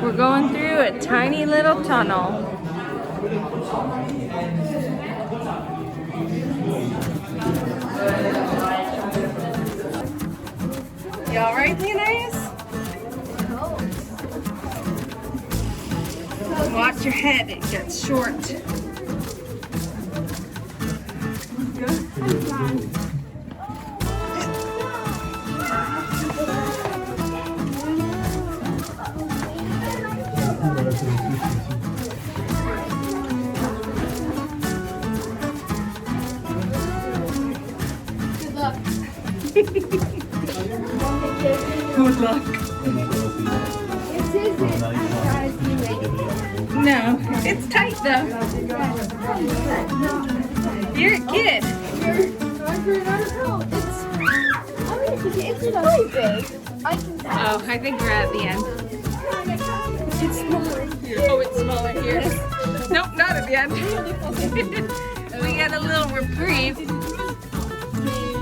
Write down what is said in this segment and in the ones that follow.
We're going through a tiny little tunnel. You alright, Leonidas? Watch your head, it gets short. Good luck. No, it's tight though. You're a kid. It's really big. Oh, I think we're at the end. It's smaller here. Oh, it's smaller here. Nope, not at the end. We got a little reprieve.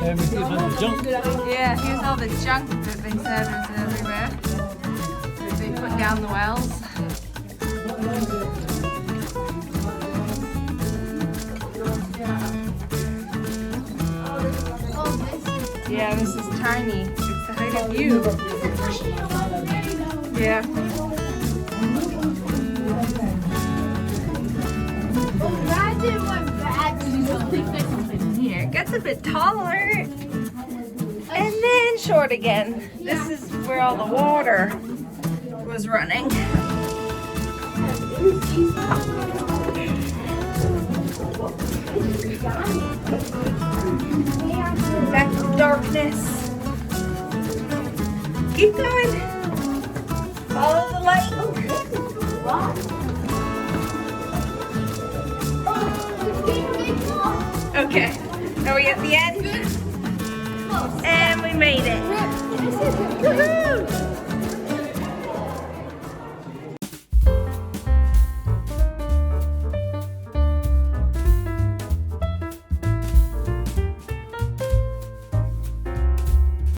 Yeah, here's all the junk that they said is everywhere. They put down the wells. Yeah, this is tiny. It's the height of you. Yeah. Here, it gets a bit taller. And then short again. This is where all the water was running. Back to darkness. Keep going. Follow the light. Okay. Are we at the end? And we made it.